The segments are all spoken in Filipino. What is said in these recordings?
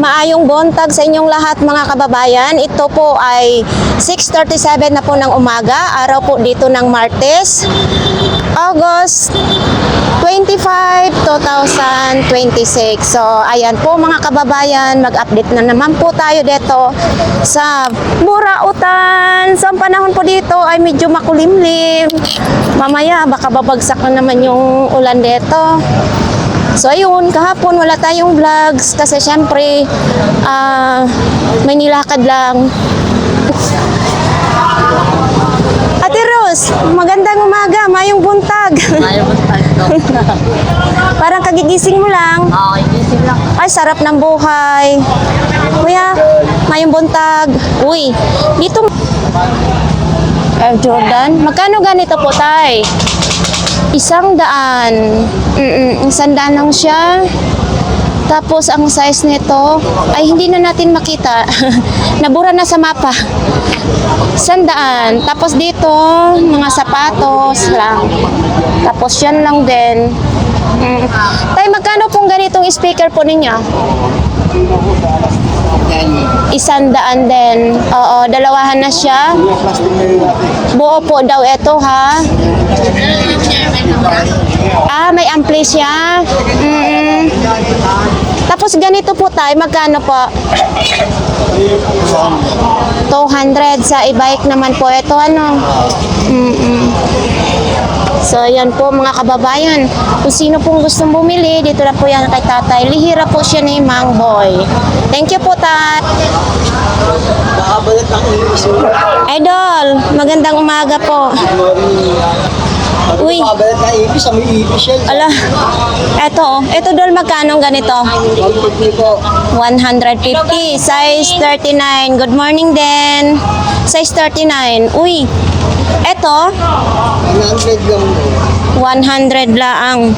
Maayong buntag sa inyong lahat mga kababayan. Ito po ay 6:37 na po ng umaga, araw po dito ng Martes, August 25, 2026. So, ayan po mga kababayan, mag-update na naman po tayo dito sa Burautan. So, ang panahon po dito ay medyo makulimlim. Mamaya, baka babagsak na naman yung ulan dito. So ayun, kahapon wala tayong vlogs kasi syempre may nilakad lang. Ate Rose, magandang umaga, mayong buntag. Ayaw mo tayo. Parang kagigising mo lang. Oo, inisip lang. Ay, sarap ng buhay. Kuya, mayong buntag. Uy, dito. Air Jordan, magkano ganito po tay? 100. 100 lang siya. Tapos ang size nito ay hindi na natin makita. Nabura na sa mapa. 100. Tapos dito, mga sapatos lang. Tapos yan lang din. Tay, magkano pong ganitong speaker po ninyo? 100 din. Oo, dalawahan na siya. Buo po daw ito ha. May ampli siya. Tapos ganito po tayo, magkano po? 200 sa e-bike naman po ito ano. So yan po mga kababayan, kung sino pong gustong bumili, dito na po yan kay tatay. Lihira po siya ni Mang Boy. Thank you po tay. Idol, magandang umaga po. Uy. Ala, eto dol magkano ganito? 150, size 39. Good morning din. Size 39. Uy, eto? 100 lang.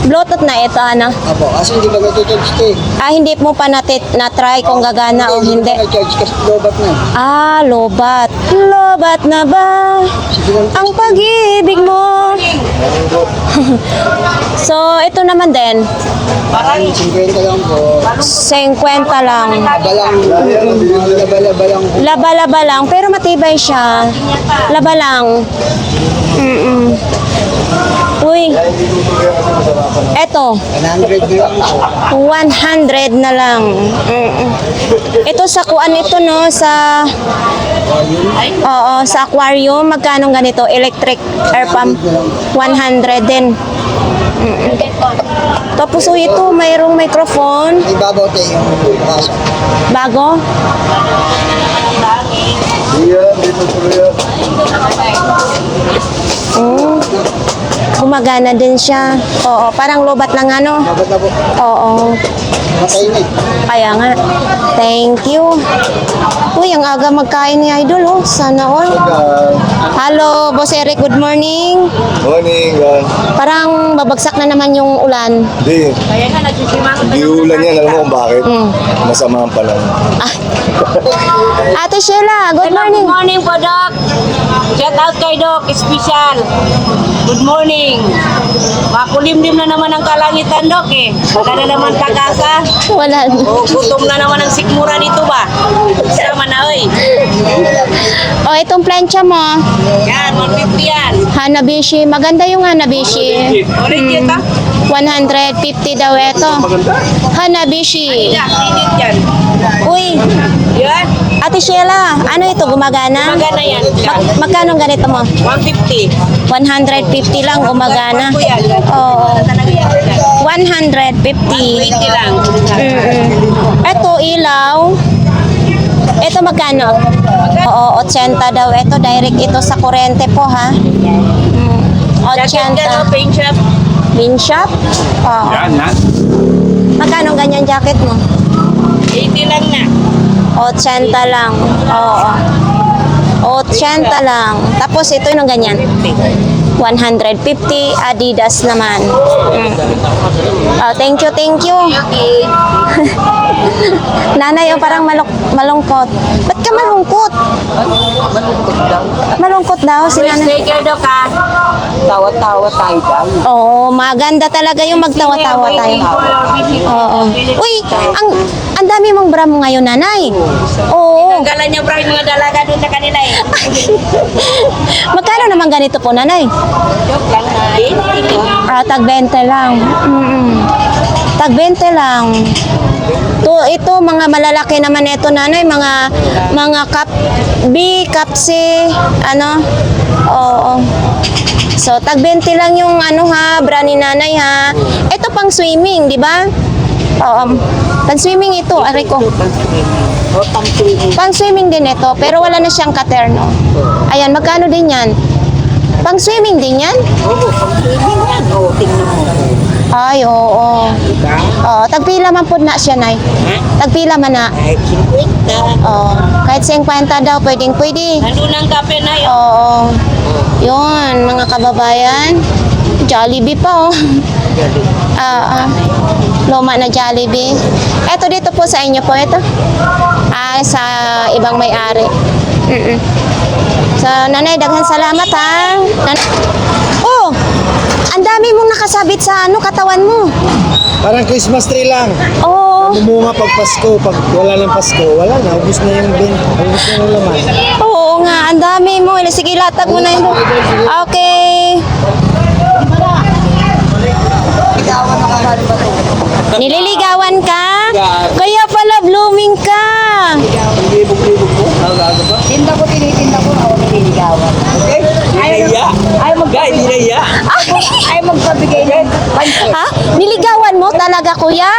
Bluetooth na ito, ano? Apo, kasi hindi ba nag-charge Hindi mo pa na-try kung gagana o hindi. Nag-charge kasi lobat na. Lobat. Lobat na ba ang pag-ibig mo? So, ito naman din. Parang 50 lang po. 50 lang. Laba lang. Laba-laba lang, pero matibay siya. Laba lang. Uy. Eto. 100 lang po. 100 na lang. Ito sa kuan ito no, sa sa aquarium, magkano ganito? Electric air pump. 100 din. Tapos ito, mayroong microphone. May babaw tayo yung kaso. Bago? Gumagana din siya. Oo, parang lobat ng ano. Lobat na po. Oo. Matay na eh. Kaya nga. Thank you. Uy, ang aga magkain ni Idol, oh. Sana all. Hello, Boss Eric. Good morning. Morning, Parang babagsak na naman yung ulan. Hindi. Hindi ulan yan. Alam mo kung bakit? Masama ang panahon. Ate Sheila, good morning. Good morning po, Doc. Shout out kay Doc, special. Good morning. Makulimlim na naman ang kalangitan, Doc eh. Wala na naman takasa. Wala. Gutom na naman ang sikmura dito ba? Sama na, oy. Itong plancha mo. Yan, 150 yan. Hanabishi. Maganda yung Hanabishi. Ulit yun, ta? 150 daw ito. Hanabishi. Yan, init yan. Uy, Yan, Ate Sheila, ano ito? Gumagana? magana yan. Magkano ganito mo? 150. 150 lang gumagana. Ko yan. Oo. Talaga yan. 150. 120 lang. Ito, ilaw. Ito magkano? Oo, 80 daw. Ito, direct ito sa kurente po, ha? Jacket ka, no? 80. Paint shop. Bean shop? Oo. Magkano ganyan jacket mo? 80 lang na. 80 lang. Oo. 80 lang. Tapos ito yung ganyan. 150 Adidas naman. Thank you, thank you. Okay. Nanay, parang malungkot. Ba't ka malungkot? Malungkot daw. Malungkot daw si Always nanay. take care, Dok, ha? Tawa-tawa tayo dahil. Oo, maganda talaga yung magtawa-tawa tayo. Oo. Uy, ang dami mong bra mo ngayon, nanay. Oo. Galan niya, bro, yung mga dalaga doon sa kanila eh. Magkano naman ganito po, nanay? Joke lang na. Tag 20 lang. Tag 20 lang. Ito mga malalaki naman ito, nanay, mga cup B, cup C, ano? Oo. So tag 20 lang yung ano ha, bra ni nanay ha. Ito pang swimming, di ba? Oo. Pang swimming ito, ari ko. O, pang-swimming. Pang swimming din ito, pero wala na siyang katerno. Ayan, magkano din yan? Pang swimming din yan? Oo, pang-swimming yan. Oo, tingnan mo. Ay, oo. Oo, tagpila man po na siya, nay. Tagpila man na. Kahit 50. Oo. Kahit 50 daw, pwedeng pwede. Nandun ang kape na yun. Oo. Yun, mga kababayan. Jollibee pa, oh. Luma na Jollibee. Eto dito po sa inyo po, ito. Sa ibang may-ari. So, nanay, daghan salamat, ha. Oh! Ang dami mong nakasabit sa katawan mo. Parang Christmas tree lang. Oo. Bumunga pag Pasko. Pag wala ng Pasko, wala na. Ubus na yung bin. Ubus na yung laman. Oo nga, ang dami mo. Sige, latag mo na yun. Okay. Nililigawan ka? Kaya pala blooming ka. Tinda ko, tinitinda ko. Ako nililigawan. Ay magpabigay ng pansit. Ha? Niligawan mo talaga, kuya?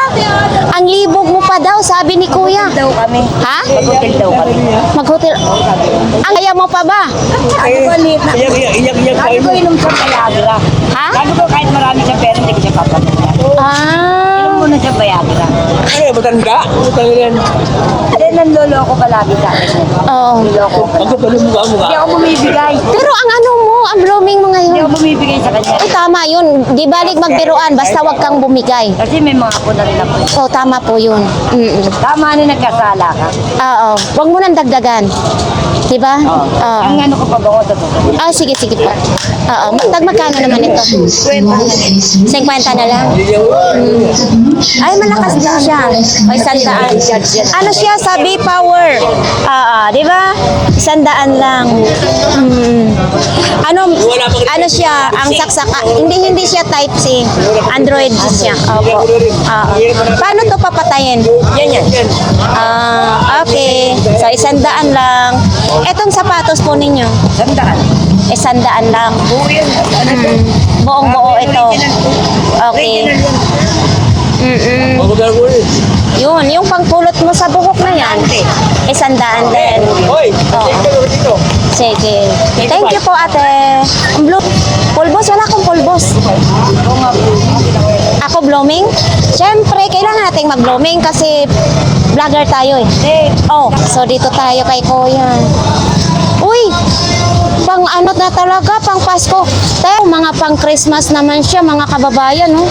Ang libog mo pa daw, sabi ni kuya. Daw kami. Ha? Mag-hotel daw kami. Mag-hotel. Ang kaya mo pa ba? Sabi ko, sabi ko inom sa Viagra. Ha? Sabi ko kahit marami siya pera, hindi ko siya papalitan. Inom Ah. muna siya Viagra. Ay, matanda. Matanda yan. Kasi nanloloko palagi sa akin. Oo. Niloko ko. Ako pala mukha. Hindi ako bumibigay. Pero ang ano mo, ang blooming mo Hindi ngayon. ako bumibigay sa kanya. Ay, tama yun. Di balik magbiruan, basta wag kang bumigay. Kasi may mga apo na rin ako. Oo, tama po yun. Tama na nagkasala ka. Oo. Wag mo nang dagdagan. Diba? Oo. Ang ano ko pa ba ako sa Sige po. Oo. Magkano naman ito? 50 na lang. Ay, malakas din siya. O, 100. Ano siya? Sabi power. Di ba? 100 lang. Ano siya? Ang saksaka. Hindi siya type C. Android siya. Opo. Paano to papatayin? Yan. Okay. So, 100 lang. Etong sapatos po ninyo. Sandaan. 100 lang. Buo yan. Ano to? Buong buo ito. Original Okay. yan. Yun, yung pangpulot mo sa buhok na yan. 100 din. Hoy, Oo. Sige. Thank you po, ate. Ang blue. Pulbos, wala akong pulbos. Ako blooming? Siyempre, kailangan nating mag-blooming kasi vlogger tayo eh. Oh, so dito tayo kay kuya. Uy! Pang ano na talaga, pang Pasko. Tayo, mga pang Christmas naman siya, mga kababayan, no?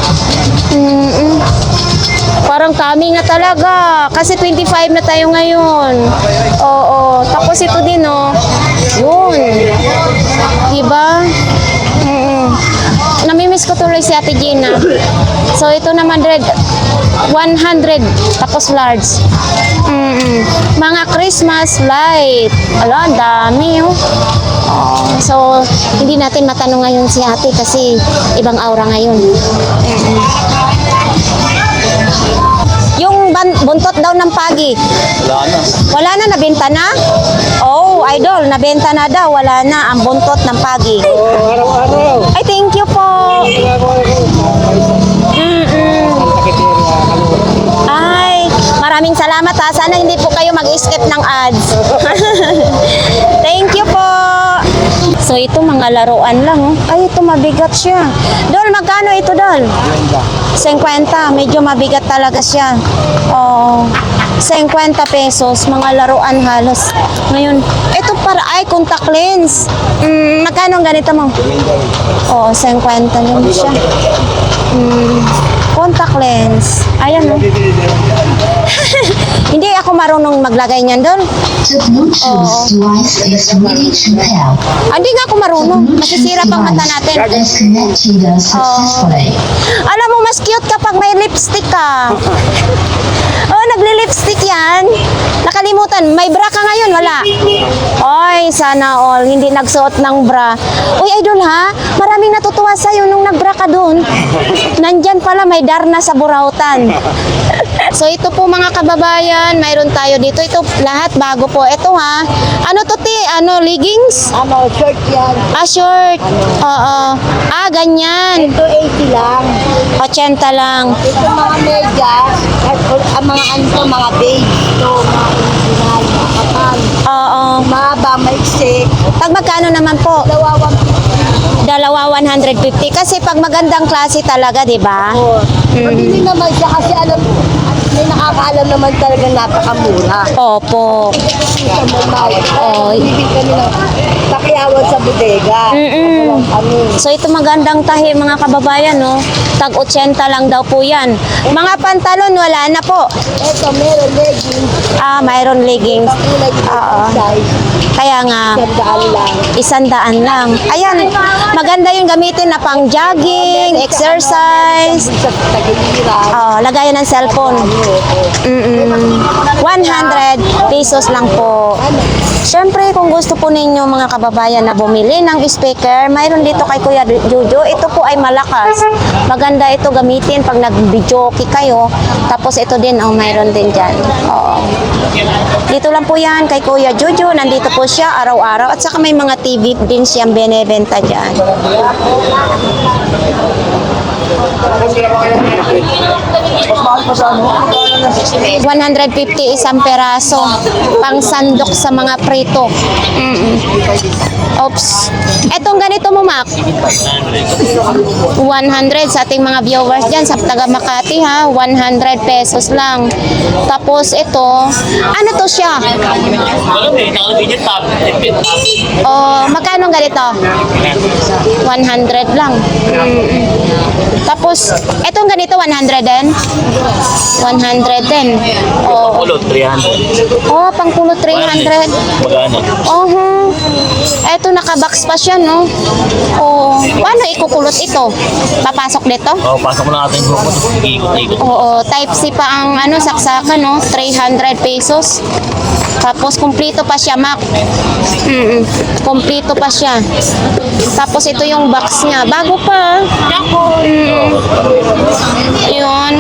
Parang kami na talaga. Kasi 25 na tayo ngayon. Oo. Tapos ito din, no? Yun. Diba? Namimiss ko tuloy si Ate Gina. So, ito naman, 100. Tapos large. Mga Christmas light. Ala, ang dami, oh. So, hindi natin matanong ngayon si ate kasi ibang aura ngayon. Yung buntot daw ng pagi. Wala na. Wala na, nabenta na? Oh, idol, nabenta na daw. Wala na ang buntot ng pagi. Araw-araw. Ay, thank you po. Ay, maraming salamat ha. Sana hindi po kayo mag-skip ng ads. Thank you po. So ito mga laruan lang, oh. Ay, ito mabigat siya. Dol, magkano ito, Dol? 50. Medyo mabigat talaga siya. Oh, 50 pesos. Mga laruan halos. Ngayon, ito para ay contact lens. Magkano ang ganito mo? Oh, 50 yun siya. Contact lens. Ayan, oh. Hindi ako marunong maglagay niyan doon. The Bluetooth device is ready to pair. Hindi nga ako marunong. Masisira pang mata natin. Is connected successfully. Alam mo, mas cute kapag may lipstick ka. Oh, nagli-lipstick yan. Nakalimutan, may bra ka ngayon, wala. Oy, sana all, hindi nagsuot ng bra. Uy, idol ha, maraming natutuwa sa'yo nung nagbra ka dun. Nandyan pala, may Darna sa Burautan. So ito po mga kababayan, mayroon tayo dito. Ito lahat bago po. Ito ha, ano to ti? Ano, leggings? Ano, short yan. Ah, short. Oo. Ah, ganyan. Ito 80 lang. 80 lang. Ito mga medyas, at ang mga ano, mga beige. Ito, mga original, mga kapal. Oo. Mahaba, maiksi. Pag magkano naman po? Dalawa, Dalawa 150 kasi pag magandang klase talaga, 'di ba? Mabili naman siya kasi alam, may nakakaalam naman talagang napakamura. Opo. Sa mall, Oy. bibig kami ng pakiyawan sa bodega. Mm-mm. Kami. So ito magandang tahi mga kababayan, no? Tag 80 lang daw po 'yan. Mga pantalon wala na po. Ito, meron leggings. Ah, mayroon leggings. Kulay Oo. size. Kaya nga Sandaan 100 lang. lang. Ayan, maganda yung gamitin na pang jogging, exercise. Sa tagiliran. Oh, lagayan ng cellphone. 100 pesos lang po. Siyempre, kung gusto po ninyo mga kababayan na bumili ng speaker, mayroon dito kay Kuya Jojo. Ito po ay malakas. Maganda ito gamitin pag nag-videoke kayo. Tapos ito din, oh, mayroon din dyan. Oo. Dito lang po yan kay Kuya Jojo. Nandito po siya araw-araw. At saka may mga TV din siyang benebenta dyan. 150 isang peraso. Pang sandok sa mga prito. Oops. Etong ganito mo, Mac. 100 sa ating mga viewers dyan sa taga Makati ha. 100 pesos lang. Tapos ito, ano to siya? Oh, magkano ganito? 100 lang. Tapos, etong ganito 100 din? 100 din. Oh, Pulot, 300. oh pangpulot 300. Magano? Eto nakabox pa siya, no? Oh, paano ikukulot ito? Papasok dito? Oh, pasok mo na natin yung grupo. Ikot-ikot. Oo, type C pa ang ano saksakan, no? 300 pesos. Tapos kumpleto pa siya, Mac. Kumpleto pa siya. Tapos ito yung box niya. Bago pa. Yun.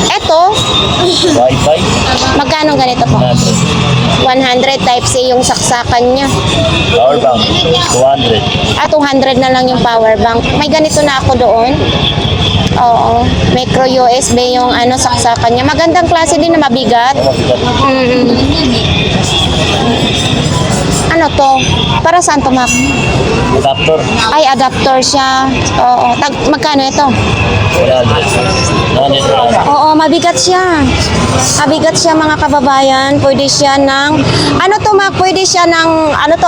Ito, Wi-Fi. magkano ganito po? 100. 100 type C yung saksakan niya. Power bank. 200. 200 na lang yung power bank. May ganito na ako doon. Oo. Micro USB yung ano saksakan niya. Magandang klase din na mabigat. Ano to? Para saan to, Mac? Adapter. Ay, adapter siya. Oo. Magkano ito? 100. Oo, mabigat siya. Mabigat siya mga kababayan. Pwede siya ng, ano to, Mac? Pwede siya ng, ano to,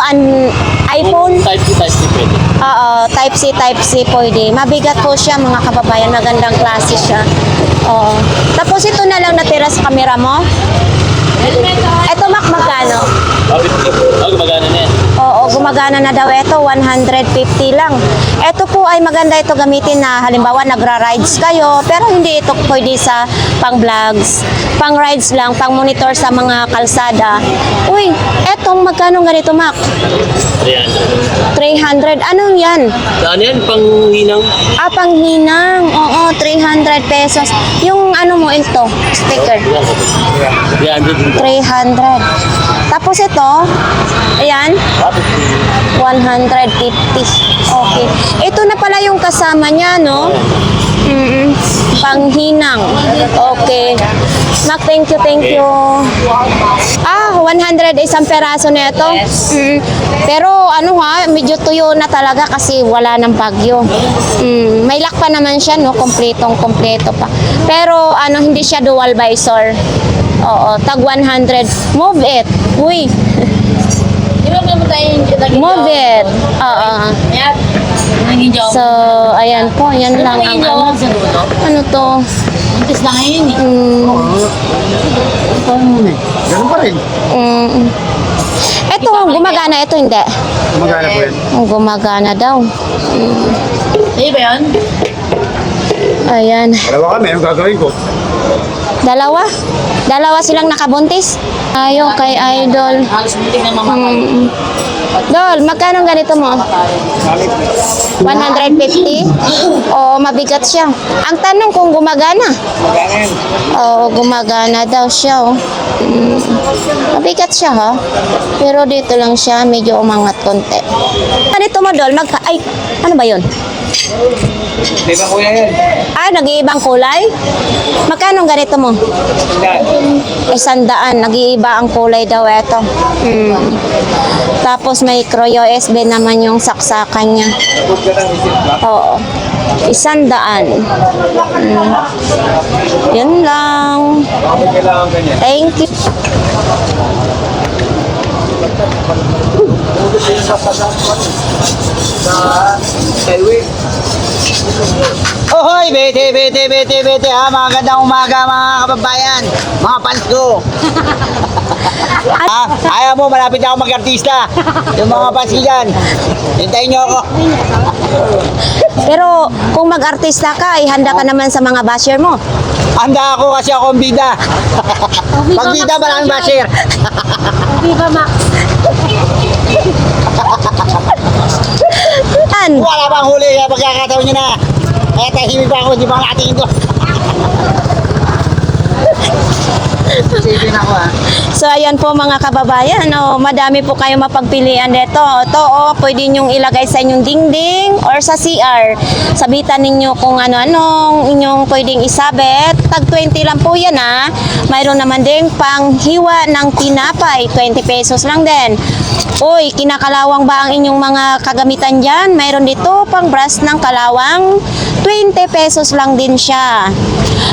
iPhone? Type C pwede. Oo, type C pwede. Mabigat po siya mga kababayan. Magandang klase siya. Oo. Tapos ito na lang natira sa camera mo. Ito, Mac, magkano? Magano na yan. Oo, gumagana na daw ito, 150 lang. Ito po ay maganda ito gamitin na halimbawa nagra-rides kayo, pero hindi ito pwede sa pang-vlogs. Pang-rides lang, pang-monitor sa mga kalsada. Uy, etong magkano ganito, Mac? 300. 300. Anong yan? Saan yan? Pang hinang? Ah, panghinang. Oo, 300 pesos. Yung ano mo ito, sticker. 300. 300. Tapos ito, ayan, 150. Okay. Ito na pala yung kasama niya, no? Panghinang. Okay. Mac, thank you, thank you. Ah, 100 isang peraso na ito. Pero ano ha, medyo tuyo na talaga kasi wala ng bagyo. May lock pa naman siya, no? Kompletong-kompleto pa. Pero ano, hindi siya dual visor. Oo, tag 100. Move it. Uy. Move it. Oo. So, ayan po. Yan lang ang ano. Ano to? Buntis na ngayon eh. Ganun pa rin. Ito, gumagana. Ito, hindi. Magana po yan. Gumagana daw. Sa'yo ba yun? Ayan. Dalawa kami, anong gagawin ko? Dalawa? Dalawa silang nakabuntis? Ayaw kay Idol. Halos bunting na mama. Dol, magkano ganito mo? 150? Oo, mabigat siya. Ang tanong kung gumagana. Magana yan. Oo, gumagana daw siya. Oh. Mabigat siya, ha? Pero dito lang siya, medyo umangat konti. Ganito mo, Dol, ay, ano ba yun? Di ba kuya yan? Ah, nag-iibang kulay? Magkano ganito mo? 100. Nag-iiba ang kulay daw ito. Tapos may Croyo SB naman yung saksakan niya. Oo. 100. Yun lang. Kailangan ganyan. Thank you. Highway. Ohoy, bete ha, magandang umaga mga kababayan, mga fans ko. Ha? Ayaw mo, malapit ako mag-artista. Yung mga fans ko dyan, hintayin nyo ako. Pero kung mag-artista ka, handa ka naman sa mga basher mo. Handa ako kasi ako ang bida. Pag bida, maraming basher. Viva Max. Wala pang huli, kaya pagkakataon nyo na. Kaya tahimik pa ako, di ba natingin ko. Sige na ako ha. So ayan po mga kababayan, madami po kayo mapagpilian dito. Ito, pwede nyong ilagay sa inyong dingding or sa CR. Sabitan ninyo kung ano-anong inyong pwedeng isabit. Tag 20 lang po yan ha. Mayroon naman ding panghiwa ng tinapay, 20 pesos lang din. Uy, kinakalawang ba ang inyong mga kagamitan dyan? Mayroon dito pang brush ng kalawang, 20 pesos lang din siya.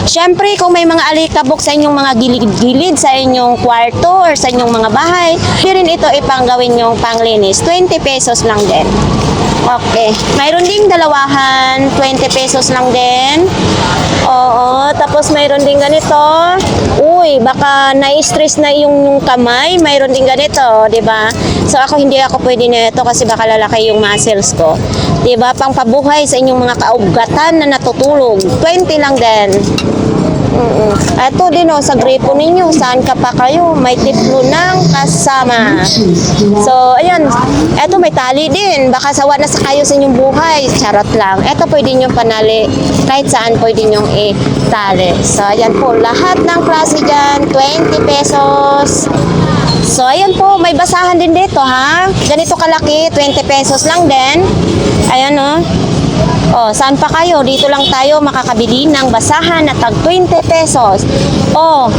Siyempre, kung may mga alikabok sa inyong mga gilid-gilid sa inyong kwarto or sa inyong mga bahay, di rin ito ipanggawin yung panglinis. 20 pesos lang din. Okay. Mayroon ding dalawahan, 20 pesos lang din. Oo, tapos mayroon din ganito. Uy, baka na-stress na yung kamay, mayroon din ganito, 'di ba? So ako hindi ako pwede nito kasi baka lalaki yung muscles ko. 'Di ba? Pangpabuhay sa inyong mga kaugatan na natutulog. 20 lang din. Ito din sa gripo ninyo, saan ka pa kayo? May tiplo ng kasama. So, ayan. Ito may tali din. Baka sawa na sa kayo sa inyong buhay. Charot lang. Ito pwede nyo panali. Kahit saan pwede nyo itali. So, ayan po. Lahat ng klase dyan, 20 pesos. So, ayan po. May basahan din dito, ha? Ganito kalaki, 20 pesos lang din. Ayan, Oh, saan pa kayo? Dito lang tayo makakabili ng basahan na tag 20 pesos. Oh,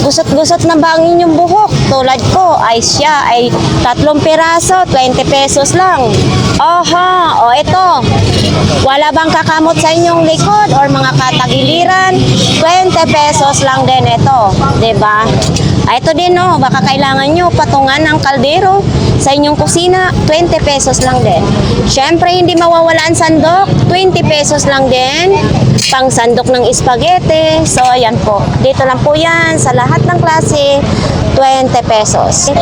gusot-gusot na ba ang inyong buhok? Tulad ko, ay siya ay 3 piraso, 20 pesos lang. Oha, o ito. Wala bang kakamot sa inyong likod or mga katagiliran? 20 pesos lang din ito. 'Di ba? Ito din baka kailangan nyo patungan ng kaldero sa inyong kusina, 20 pesos lang din. Siyempre, hindi mawawala ang sandok, 20 pesos lang din. Pang sandok ng spaghetti. So, ayan po. Dito lang po yan sa lahat ng klase, 20 pesos.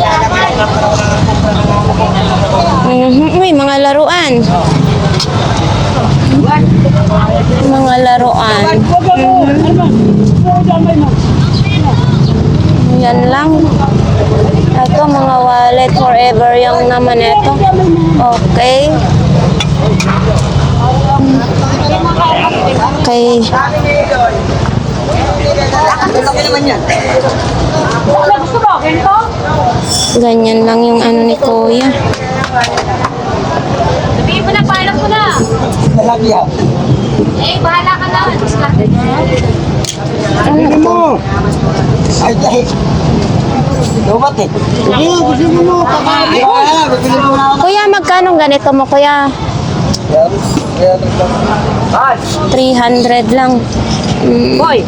Uy, mga laruan. Mga laruan. Yan lang. Ito, mga wallet forever yung naman ito. Okay. Okay. Ganyan lang yung ano ni Kuya. Sabihin mo na, paalam ko na. Eh, bahala ka na. Ano mo? Ay, dahil. Lumat eh. Sige, gusto mo kakain. Kuya, magkano ganito mo, Kuya? 300 lang. Boy.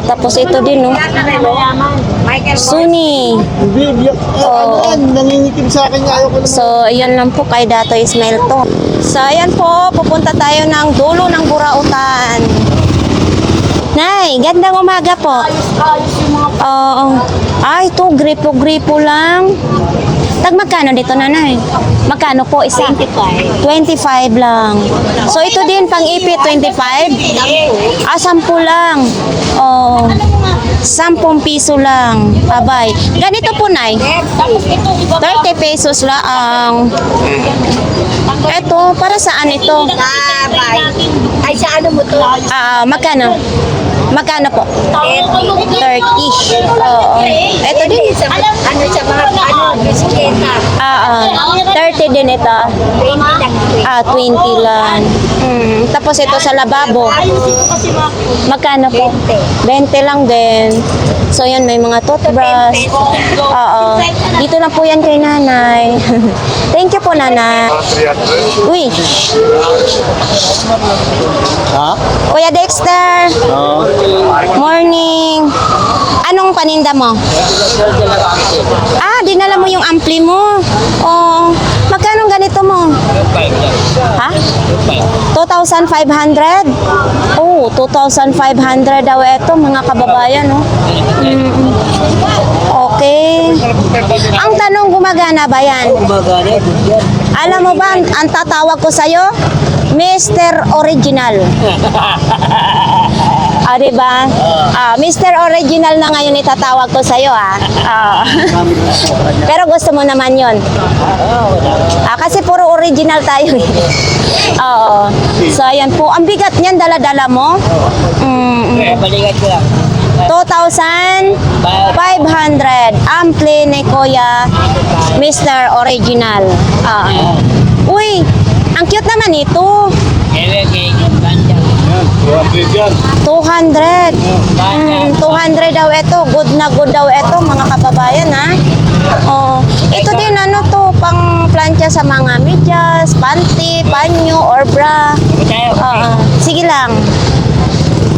Tapos ito din, Michael Suni. Ano yan? Nangingitim sa akin. Ayaw ko naman. So, ayan lang po kay Dato Ismael to. So, ayan po, pupunta tayo ng dulo ng Burautan. Nay, gandang umaga po. Oo. Ay, ito, gripo-gripo lang. Tag magkano dito, nanay? Magkano po isa? 25. 25 lang. So, ito din, pang ipit, 25? Ah, 10 lang. Oh. 10 piso lang. Abay. Ganito po, nay. Tapos ito, iba 30 pesos lang. Ito, para saan ito? Ay, sa ano mo to? Magkano? Magkano po? 30. Oo. Ito din. Ano sa mga bisikleta? 30 din ito. 20 lang. 20 lang. Tapos ito sa lababo. Magkano po? 20 lang din. So yan, may mga toothbrush. Oo. Dito na po yan kay nanay. Thank you po, nanay. Uy. Ha? Kuya Dexter. Morning. Anong paninda mo? Dinala mo yung ampli mo. Oh, magkano ganito mo? Ha? 2,500? Oh, 2,500 daw ito, mga kababayan, no? Okay. Ang tanong, gumagana ba yan? Alam mo ba, ang tatawag ko sa'yo? Mr. Original. Diba? Mr. Original na ngayon itatawag ko sa'yo, Pero gusto mo naman yon. Kasi puro original tayo, eh. Oo. So, ayan po. Ang bigat niyan, dala-dala mo. Balikan ko lang. 2,500. Ampli ni Kuya Mr. Original. Uy, ang cute naman ito. 200. 200 daw ito. Good na good daw ito, mga kababayan, ha? Oh, ito din ano to, pang plancha sa mga medyas, panty, panyo, or bra. Sige lang.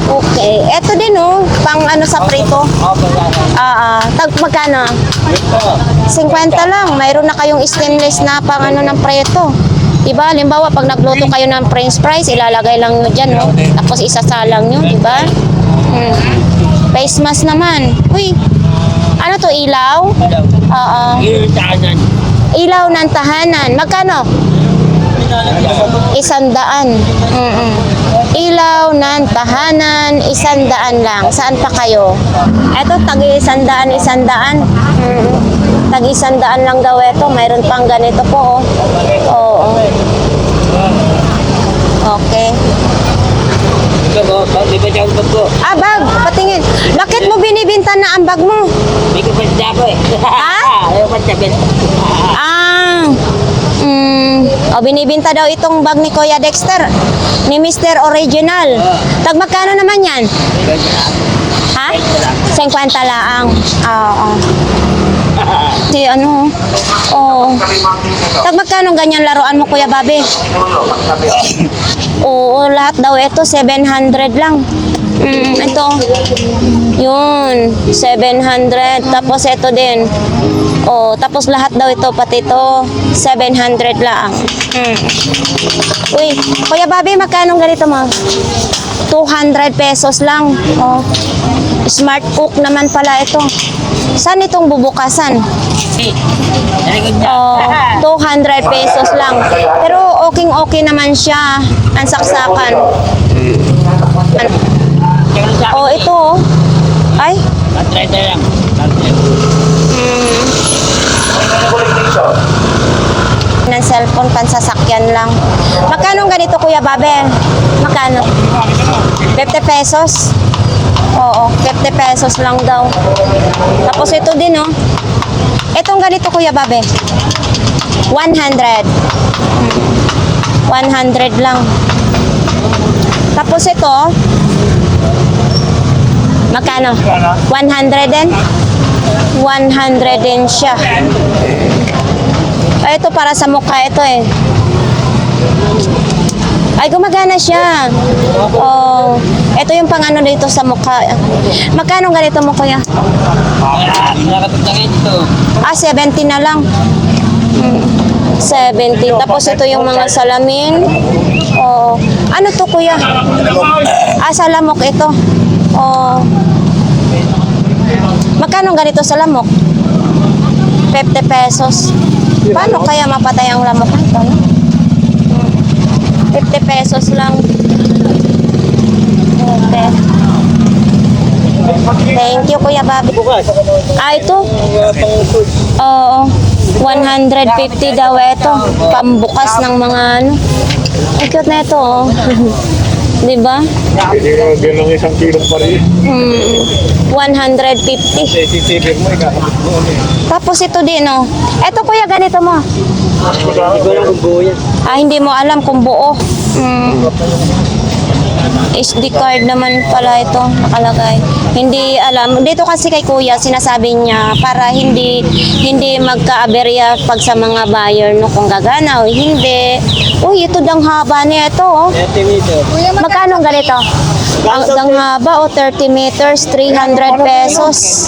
Okay. Ito din, oh, pang ano sa prito. Tag magkano? 50 lang. Mayroon na kayong stainless na pang ano ng prito. Diba? Halimbawa, pag nagluto kayo ng french fries, ilalagay lang nyo dyan, no? Tapos isasalang nyo, diba? Face mask naman. Uy, ano to, ilaw? Oo. Ilaw ng tahanan. Magkano? 100. Ilaw ng tahanan, 100 lang. Saan pa kayo? Eto, tag-100, 100. Tag-100 lang daw ito. Mayroon pang ganito po, oh. Oo. Okay. Bag. Patingin. Bakit mo binibinta na ang bag mo? Hindi ko pa siya ako, eh. Ha? Ayaw pa siya, Binibinta daw itong bag ni Kuya Dexter, ni Mr. Original. Tag magkano naman yan? Ha? 50 lang. Oo. Si ano? Oo. Tag magkano ganyan laruan mo, Kuya Bobby? Oo, lahat daw ito 700 lang. Ito. Yun, 700. Tapos ito din. Tapos lahat daw ito, pati ito, 700 lang. Uy, Kuya Bobby, magkano ganito mo? 200 pesos lang. Smart cook naman pala ito. Saan itong bubukasan? 200 pesos lang. Pero okay naman siya. Ang saksakan. Ito. Ay. Ng cellphone, pansasakyan lang. Magkano ganito, Kuya Babe? Magkano? 50 pesos? Oo, 50 pesos lang daw. Tapos ito din, oh. Itong ganito, Kuya Babe? 100. 100 lang. Tapos ito, magkano? 100 din? 100 din siya. Ito para sa mukha ito, eh. Ay, gumagana siya. Ito yung pang ano dito sa mukha. Magkano ganito mo, Kuya? 70 na lang. 70. Tapos ito yung mga salamin. Ano to, Kuya? Salamok ito. Oh. Magkano ganito sa lamok? 50 pesos. Paano kaya mapatay ang lamok nito? No? 50 pesos lang. Okay. Thank you, Kuya Bobby. Ah, ito? Oo. 150 daw ito. Pambukas ng mga ano. Ang cute na ito, oh. Di ba? Hindi mo ganang isang kilong pa rin. 150. Sisipin mo, ikakabit mo. Tapos ito din, oh. Ito, Kuya, ganito mo. Hindi ko alam kung buo yan. Ah, hindi mo alam kung buo. SD card naman pala ito nakalagay. Hindi alam. Dito kasi kay Kuya, sinasabi niya para hindi magka-aberya pag sa mga buyer no kung gagana o hindi. Uy, ito dang haba niya ito, oh. 30 meter. Magkano ganito? Ang haba, 30 meters, 300 pesos.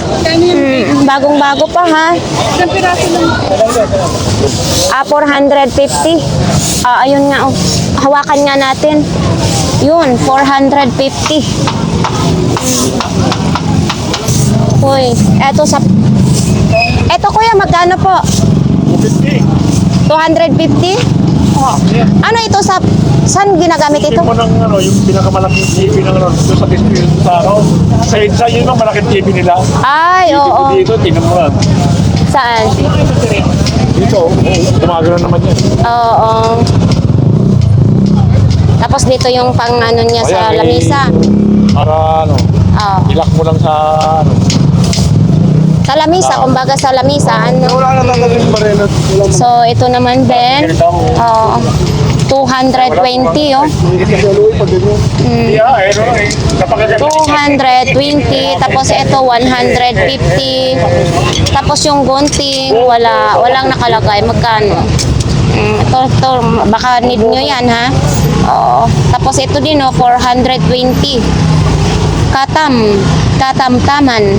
Bagong-bago pa, ha? Ah, 450. Ah, ayun nga, oh. Hawakan nga natin. Yun, 450. Uy, eto Kuya, magkano po? 250? Ano ito saan ginagamit ito? Mo ng ano, yung pinakamalaking TV ng ano, doon sa display sa ano, sa yun ang malaking TV nila. Ay, oo. Dito, tingnan mo lang. Saan? Dito, gumagano naman yan. Oo. Tapos dito yung pang ano niya sa Ayan, lamisa. Para ano, Oo. ilak mo lang sa ano. Sa lamisa, kumbaga sa lamisa, ano. Wala na talagang barena. So, ito naman din. Oo. 220, oh. Yeah, ano eh. 220, tapos ito 150. Tapos yung gunting, walang nakalagay. Magkano? Ito, baka need nyo yan, ha? Oo. Tapos ito din, oh, 420. Katamtaman.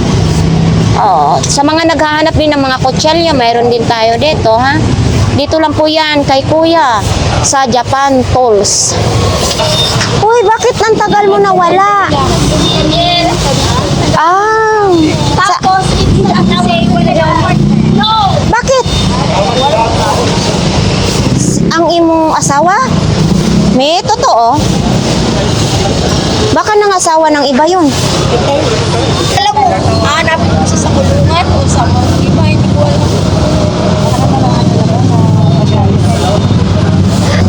Oo. Sa mga naghahanap din ng mga kutsilyo, mayroon din tayo dito, ha? Dito lang po yan, kay Kuya, sa Japan Tools. Uy, bakit nang tagal mo nawala? Ah. Tapos, Bakit? Ang imong asawa? May totoo? Baka nang asawa ng iba yun. alam mo, hanapin mo siya sa kulungan o sa mga iba, hindi ko alam.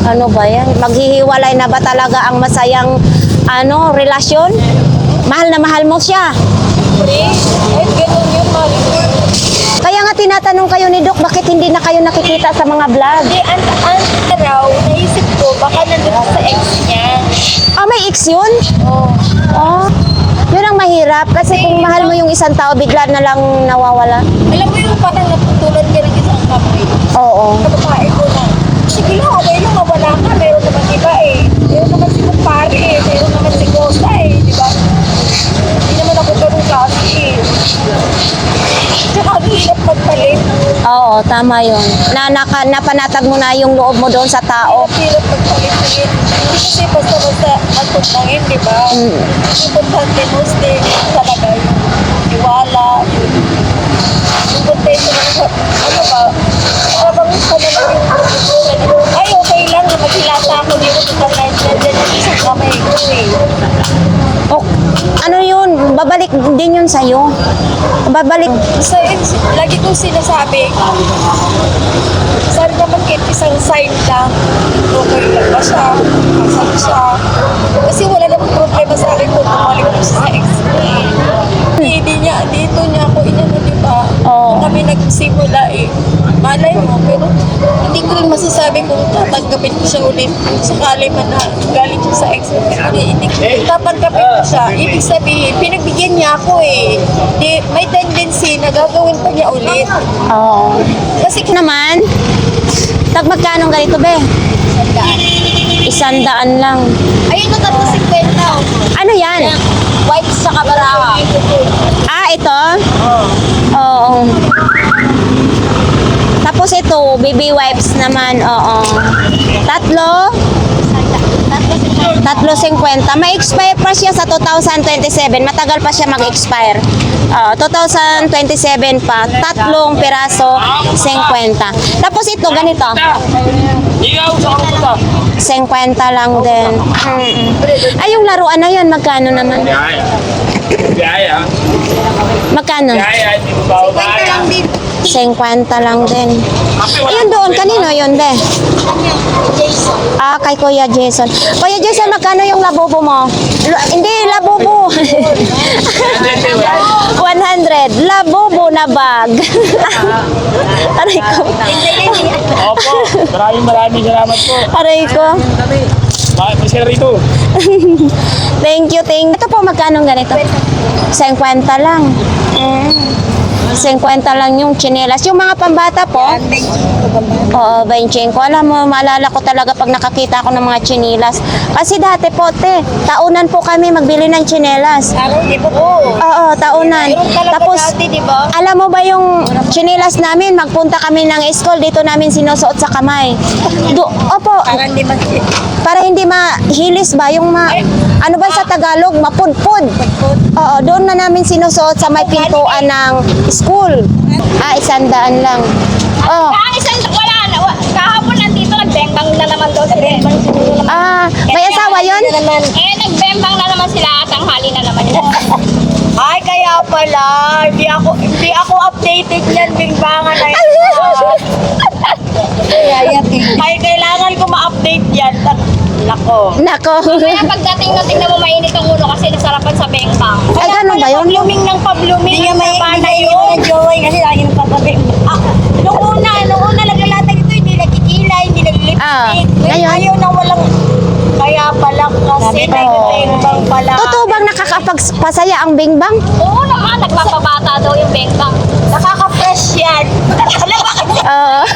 Ano ba yan? Maghihiwalay na ba talaga ang masayang relasyon? Mahal na mahal mo siya. Pre, ay, ganun yun, mali. Kaya nga tinatanong kayo ni Doc, bakit hindi na kayo nakikita sa mga vlog? Hindi, ang raw, naisip ko, baka nandun sa ex niya. Ah, may ex yun? Oh. Yun ang mahirap kasi kung mahal mo yung isang tao, bigla na lang nawawala. Alam mo yung parang naputulan ka ng isang kamay. Oo. Kababae ko na. Sige lang, okay lang, mawala ka. Meron naman iba eh. Meron naman si Kumpare eh. Meron naman si Gosa eh. Di ba? Hindi naman ako ganun kasi eh. Tsaka ang hirap magpalit. Oo, tama yun. Napanatag mo na yung loob mo doon sa tao. Ang hirap magpalit. Hindi kasi basta-basta magpapangin, di ba? Importante most day talaga yung iwala. Yung kontento lang sa, ano ba? Parang panalo yung ay, okay lang na maghilata ako dito sa nandiyan yung isang kamay ko eh. Oh, ano yun? Babalik din yun sa'yo. Babalik. Sa lagi kong sinasabi, saan naman kahit isang sign lang, okay lang ba siya, asan siya. Kasi wala namang problema sa akin kung bumalik ko sa ex niya eh. Hindi niya, dito niya ako inano, di ba? Oo. Kami nagsimula eh. Malay mo, pero hindi ko rin masasabi kung tatanggapin ko siya ulit sakali man na galing siya sa ex. Hindi tatanggapin ko siya. Ibig sabihin, pinagbigyan niya ako eh. May tendency na gagawin pa niya ulit. Oo. Kasi Naman, magkano ganito, be? 100 lang. ayun na tapos 50. Ano yan? White sa kabara. Ah, ito? Oo. Tapos ito, baby wipes naman, oo. Tatlo? 3.50. May expire pa siya sa 2027. Matagal pa siya mag-expire. 2027 pa. 3 piraso, 50. Tapos ito, ganito. Ikaw, sa kamusta? 50 lang din. Ay, yung laruan na yan, magkano naman? Gaya. Magkano? Gaya, hindi mo ba ako 50 lang din. Ayun doon, kanino yun, be? Kay Kuya Jason. Kuya Jason, magkano yung labubo mo? Hindi, labubo. 100. Labubo na bag. Aray ko. Opo, maraming salamat po. Aray ko. Bakit sila rito? Thank you, thank you. Ito po, magkano ganito? 50 lang. 50 lang yung chinelas. Yung mga pambata po, oo, 25. Alam mo, maalala ko talaga pag nakakita ako ng mga chinelas. Kasi dati po, taunan po kami magbili ng chinelas. Di ba po? Oo, taunan. Meron talaga Tapos, dati, di ba? alam mo ba yung chinelas namin, magpunta kami ng school, dito namin sinusuot sa kamay. Opo, Para hindi mag... para hindi mahilis ba, yung ano ba sa Tagalog, mapudpud. Oo, doon na namin sinusuot sa may pintuan ng school. 100 lang. Oh. Ang isang, wala na. Kahapon nandito, nagbembang na naman daw sila. May asawa yon? Eh, nagbembang na naman sila at tanghali na naman yun. Ay, kaya pala, hindi ako updated niyan, bingbangan na yun. Ay, kailangan ko ma-update yan. Nako. Nako. Kaya pagdating na tingnan mo mainit ang ulo kasi nasarapan sa bengkang. Ay, ganun ba yun? Pabluming ng pabluming. Hindi may yun. Joey kasi lagi nang papabi. Nung una naglalatag ito, hindi nagkikila, hindi naglilipstick. Ngayon? Ayaw na walang... Kaya pala kasi nagbibang pala. Totoo bang nakakapagpasaya ang bingbang? Oo naman, nagpapabata daw yung bengkang. Nakaka-fresh yan. Alam ba kasi?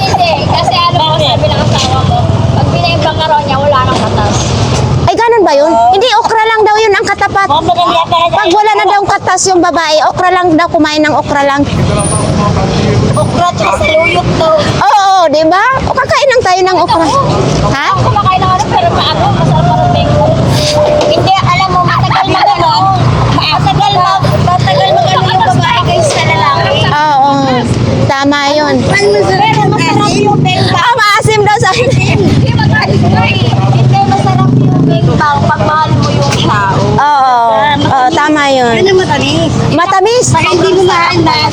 Hindi, kasi ano mo sabi ng asawa mo, pag binembang ka raw niya, wala nang katas. Ay, ganun ba yun? Hindi, okra lang daw yun ang katapat. Pag wala na daw katas yung babae, okra lang daw, kumain ng okra lang. Okra tsaka saluyot daw. Oo, di ba? O kakain lang tayo ng okra. Ha? Ako kumakain ng ano, pero maano, masarap pa ng bengkang. Hindi, alam mo, matagal mag-ano. Matagal mag-ano yung babae guys sa lalaki. Oo. Tama yun. Pero masarap yung bengkang. Maasim daw sa Hindi magaling ko eh. Hindi, masarap yung bengkang pag mahal mo yung tao. Oo. Oo, tama yun. Matamis. Matamis. Pag hindi mo mahal na.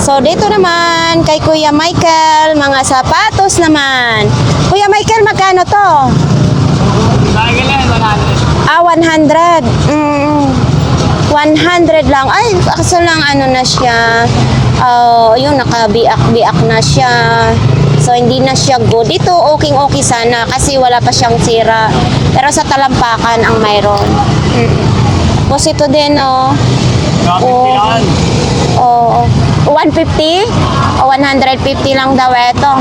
So, dito naman, kay Kuya Michael, mga sapatos naman. Kuya Michael, magkano to? 100. 100 lang. Ay, kaso lang ano na siya. Yun, nakabiak-biak na siya. So, hindi na siya good. Ito, okay sana kasi wala pa siyang sira. Pero sa talampakan ang mayroon. Tapos ito din, Oo. 150? O 150 lang daw ito.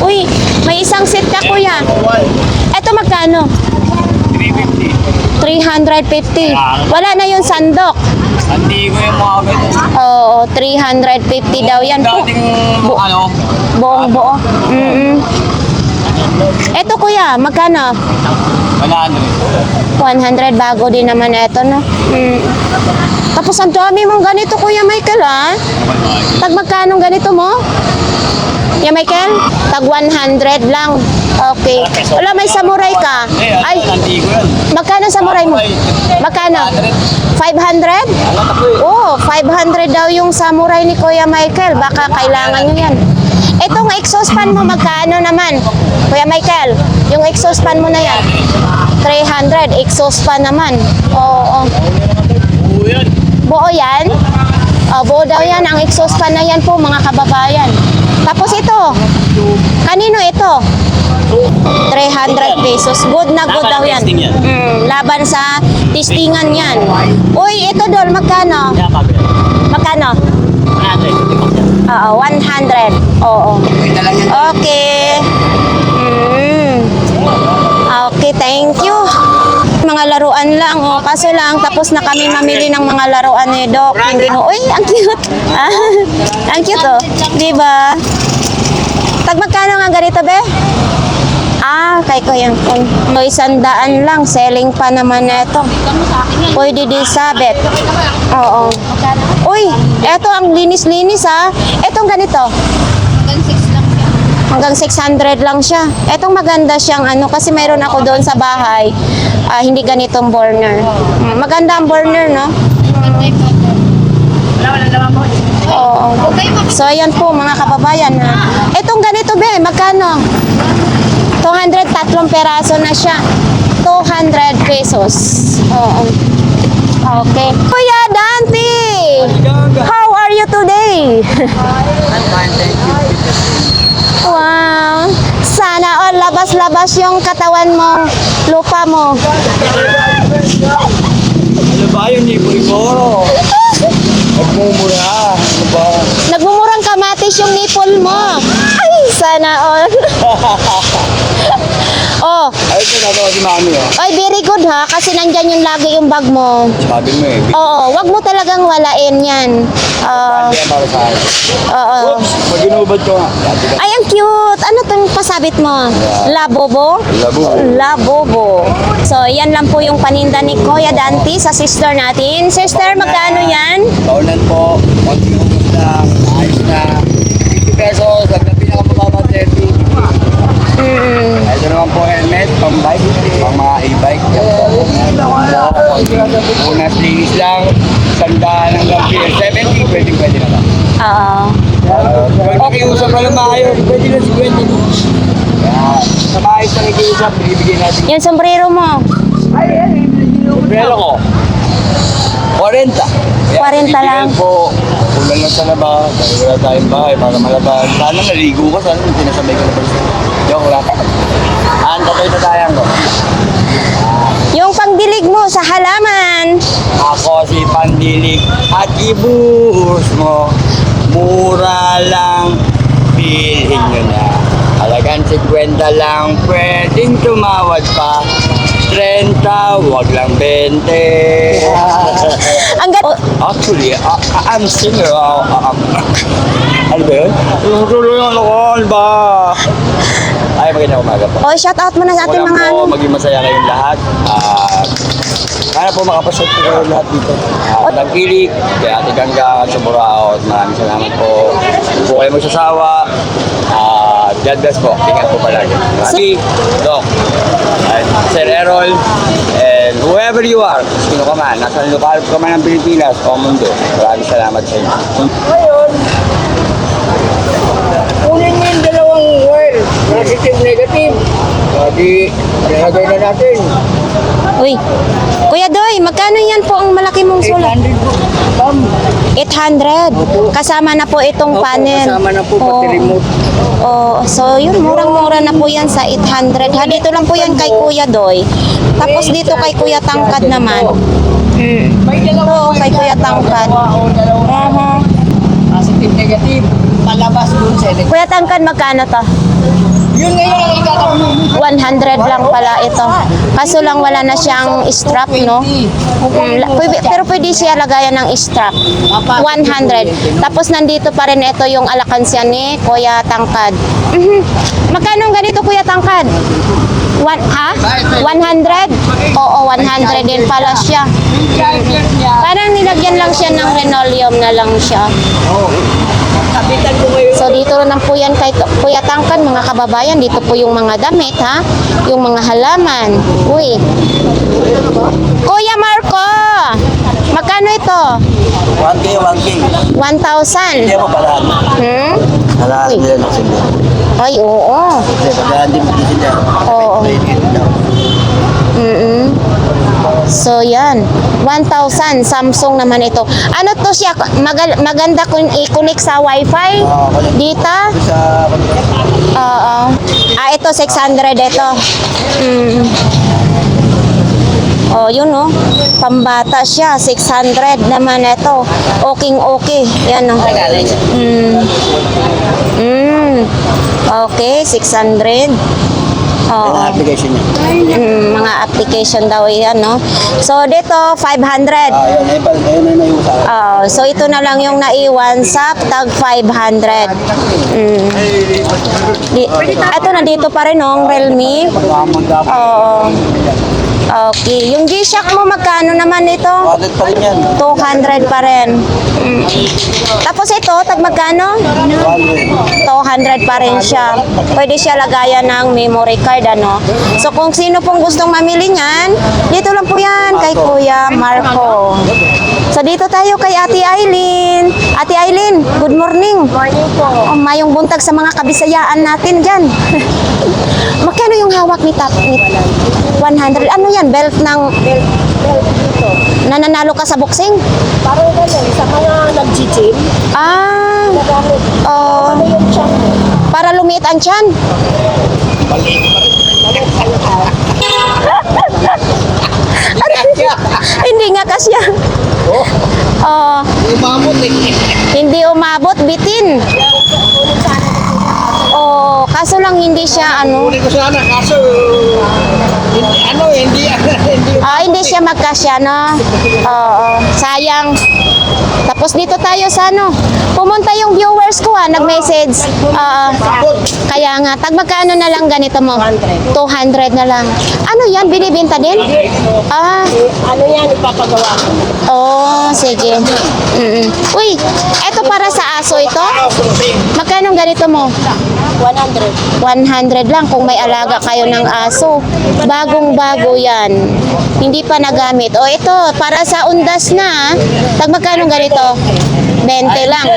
Uy, may isang set ka, kuya. Ito magkano? 350. Wala na yung sandok. Hindi ko yung mga ganyan. Oo, 350 daw yan po. Buong buo. Ito, kuya, magkano? Wala 100 bago din naman ito, no? Tapos ang dami mong ganito, Kuya Michael, ha? Tag magkano ganito mo? Kuya Michael? Tag 100 lang. Okay. Wala, may samurai ka. Ay, magkano samurai mo? Magkano? 500? Oh, 500 daw yung samurai ni Kuya Michael. Baka kailangan nyo yan. Itong exhaust fan mo, magkano naman? Kuya Michael, yung exhaust fan mo na yan. 300, exhaust fan naman. Oo. Buo yan? Buo daw yan. Ang exhaust fan na yan po, mga kababayan. Tapos ito, kanino ito? 300 pesos. Good na good daw yan. Laban sa testingan yan. Uy, ito Dol, magkano? Magkano? 100. Oo. Okay. Okay, thank you. Mga laruan lang, kaso lang, tapos na kami mamili ng mga laruan ni Doc. Hindi mo, uy, ang cute. Ang cute, Di ba? Tag magkano nga ganito, be? Ah, kay ko yan. So, 100 lang. Selling pa naman na ito. Pwede di sabit. Oo. Uy, eto ang linis-linis ha. Etong ganito. Hanggang 600 lang siya. Etong maganda siyang ano, kasi mayroon ako doon sa bahay. Hindi ganitong burner. Maganda ang burner, no? Oo. So, ayan po mga kababayan ha. Etong ganito, be, magkano? 200, tatlong peraso na siya. 200 pesos. Oo. Okay. Kuya Dante! How are you today? Wow. Sana all labas-labas yung katawan mo, lupa mo. Ano ba yung libo-libo? Nagmumura. Ano ba? Nagmumurang kamatis yung nipple mo. Ay, sana all. Oh, Ay, ito na si mami, oh. ay very good ha, kasi nandyan yung lagi yung bag mo. Sabi mo eh. Oo, wag mo talagang walain yan. Hindi yan para sa akin. Oo. Oops! Pag inubad ko nga. Ay, ang cute. Ano itong pasabit mo? Labobo? Labo. Labobo. So, yan lang po yung paninda ni Kuya Dante sa sister natin. Sister, magkano yan? Kaunan po. Pag-inubad lang. Ayos na. 50 pesos. Hanggang pinakamababa 30. Ito naman po helmet, pang bike, pang mga e-bike. Unas linis lang, sandaan hanggang 70, pwede na lang. Pag nakiusap ka ng maayos, pwede na 50. Kaya sa maayos na nakiusap, binibigyan natin. Yung sombrero mo. Pero ko, 40. 40 lang. Po, ulan lang sa labas, dahil wala tayong bahay para malabas. Sana naligo ka, sana tinasabay ka na pala. Joke lang. Tatay na tayang ko. Yung pangdilig mo sa halaman. Ako si Pandilig at ibuhos mo. Mura lang, bilhin nyo na. Halagang 50 lang, pwedeng tumawad pa. 30, wag lang 20. Ang Actually, I'm singer. Ano ba yun? Tulungan ako, ano ba? Ay, magandang umaga po. Oh, shout out mo na sa ating Walang mga ano. po, maging masaya kayong lahat. Sana po makapasok po kayo lahat dito. Nag-ilig, kaya Ate Gangga, sa Burao. Maraming salamat po. Hindi po kayo magsasawa. God bless po. Ingat po palagi. Lagi, Doc, and Sir Errol, and whoever you are, sino ka man, nasa lokal ka man ng Pilipinas o mundo. Maraming salamat sa inyo. Ngayon, kunin mo yung dalawang well, positive, negative. Di, nilagay na natin. Uy. Kuya Doy, magkano yan po ang malaki mong sulat? 800 po. Ma'am. 800. Kasama na po itong panel. Kasama na po, pati remote. Oh, so yun, murang-mura na po yan sa 800. Ha, dito lang po yan kay Kuya Doy. Tapos dito kay Kuya Tangkad naman. May Ito, kay Kuya Tangkad. Aha. Positive, negative. Palabas dun sa negative. Kuya Tangkad, magkano to? Yun ngayon ang ikakamuli. 100 lang pala ito. Kaso lang wala na siyang strap, no? Pero pwede siya lagayan ng strap. 100. Tapos nandito pa rin ito yung alakansya ni Kuya Tangkad. Magkano ganito, Kuya Tangkad? 100? Oo, 100 din pala siya. Parang nilagyan lang siya ng linoleum na lang siya. Kapitan ko ngayon. So dito lang po yan kay Kuya Tangkad, mga kababayan. Dito po yung mga damit, ha? Yung mga halaman. Uy. Kuya Marco! Magkano ito? 1K, 1K. 1,000. Hindi mo pala. Kailangan Uy. nila ng sila. Ay, oo. Hindi, kailangan din mo sila. Oo. So yan, 1,000 Samsung naman ito. Ano to siya? Maganda kung i-connect sa wifi? Dita? Sa Oo. Ito 600 ito. Oh, yun oh. Pambata siya, 600 naman ito. Okay. Yan oh. Okay, 600. Oo. Yung application niya. Mga application daw yan, no? So, dito, 500. Ayun, ayun na yung sa So, ito na lang yung naiwan sa tag 500. Ito na dito pa rin, no? Realme. Oo. Okay. Yung G-Shock mo, magkano naman ito? Wallet pa rin yan. 200 pa rin. Tapos ito, tag magkano? 200 pa rin siya. Pwede siya lagayan ng memory card, ano? So, kung sino pong gustong mamili niyan, dito lang po yan kay Kuya Marco. So, dito tayo kay Ate Aileen. Ate Aileen, good morning. Morning po. Mayong buntag sa mga kabisayaan natin dyan. Magkano yung hawak ni Tap? 100. Ano yan? Belt ng... Belt dito. Nananalo ka sa boxing? Parang ganun, sa mga nag-gym, Ah, nagamit. oh, Ano yung tiyan mo? para lumiit ang tiyan. Hindi nga kasya. Oh, hindi umabot, bitin. Oh, kaso lang hindi siya ano. Ko sana, kaso, hindi Hindi siya magkasya, no? Oo, sayang. Tapos dito tayo sa ano, pumunta yung viewers ko nag-message. Kaya nga, tag magkano na lang ganito mo? 200 na lang. Ano yan, binibenta din? Ano yan, ipapagawa ko. Oh, sige. Uy, eto para sa aso ito? Magkano ganito mo? 100. 100 lang kung may alaga kayo ng aso. Bagong-bago yan. Hindi pa nagamit. O ito, para sa undas na, tag magkano ganito? 20 lang.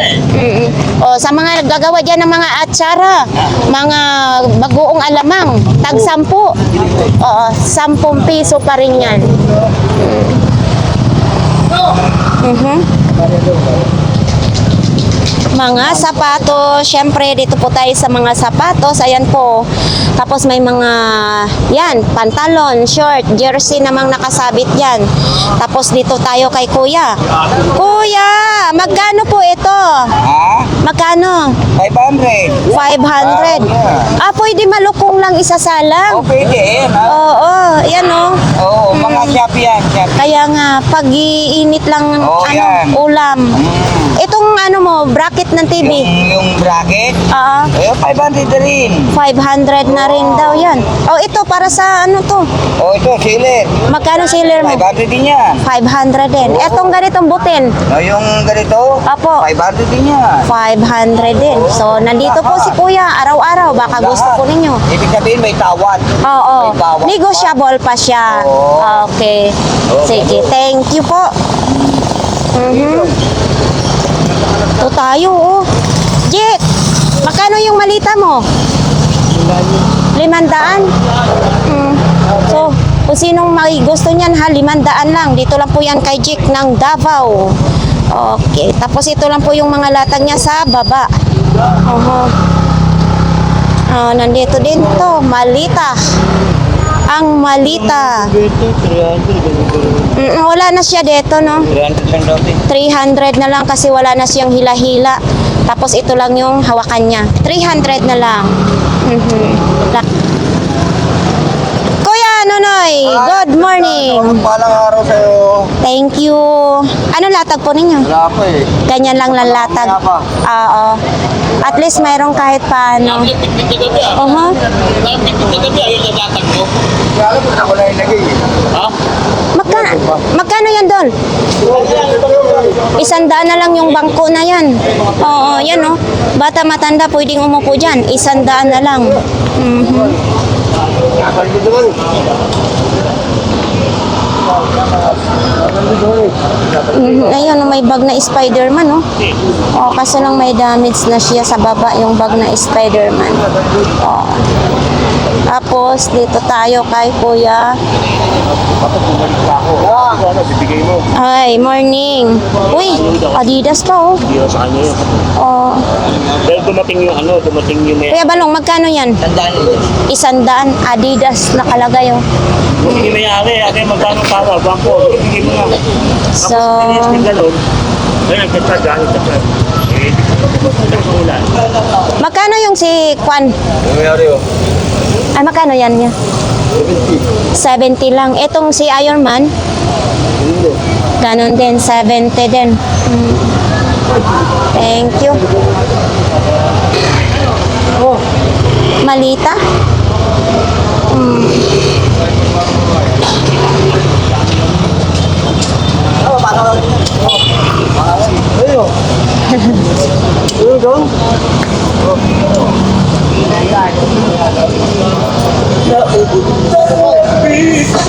O sa mga naggagawa dyan ng mga atsara, mga bagoong alamang, tag 10. Oo, 10 piso pa rin yan. Mga sapatos, syempre dito po tayo sa mga sapatos, ayan po. Tapos may mga, yan, pantalon, short, jersey namang nakasabit yan. Tapos dito tayo kay Kuya. Kuya, magkano po ito? Ha? Magkano? 500. 500. Pwede malukong lang isasalang. Pwede, yan ha? Oo, yan o. Oo, mga shop yan. Shop. Kaya nga, pag-iinit lang Oo, yan. ulam. Itong ano mo, bracket ng TV. Yung bracket, Oo. 500 na rin. 500 na rin daw yan. Ito para sa ano to? Ito, sealer. Magkano sealer mo? 500 din yan. 500 din. Etong ganitong butin, Yung ganito, Apo. 500 din yan. 500 din. So, nandito po si Kuya, araw-araw. Baka gusto po ninyo. Ibig sabihin may tawad. Oo. May bawat pa. Negotiable pa siya. Oo. Okay. Sige, thank you po. Ito tayo, oh. Jake, magkano yung malita mo? 500? So, kung sinong may gusto niyan ha, 500 lang. Dito lang po yan kay Jake ng Davao. Okay. Tapos ito lang po yung mga latag niya sa baba. Nandito din to, malita. Ang malita. Wala na siya dito, no? 300 lang daw. 300 na lang kasi wala na siyang hila-hila. Tapos ito lang yung hawakan niya. 300 na lang. Kuya Nonoy, good morning. Palang araw sa'yo. Thank you. Ano latag po ninyo? Wala pa eh. Ganyan lang latag. Wala pa. Oo. At least mayroong kahit paano. Kaya alam mo na wala yung lagay eh. Magkano yan doon? 100 na lang yung bangko na yan. Oo, yan oh. Bata matanda pwedeng umupo dyan. 100 na lang. Ayun, may bag na Spider-Man, oh. Kaso lang may damage na siya sa baba yung bag na Spider-Man. Tapos, dito tayo kay Kuya. Bibigay mo. Ay, morning. Uy, Adidas pa, oh. Hindi na sa kanya yun. Dahil dumating yung Kuya Balong, magkano yan? 100. Adidas nakalagay, oh. Kung hindi mayari, magkano tawag, bangko, bibigay mo na. So, Yung galon, ayun, kagkagalit ka pa. Eh, ito sa ulan. magkano yung si Kwan? Ano nangyari oh? Ay, magkano yan niya? 70 lang. Itong si Iron Man? Ganon din, 70 din. Thank you. Malita?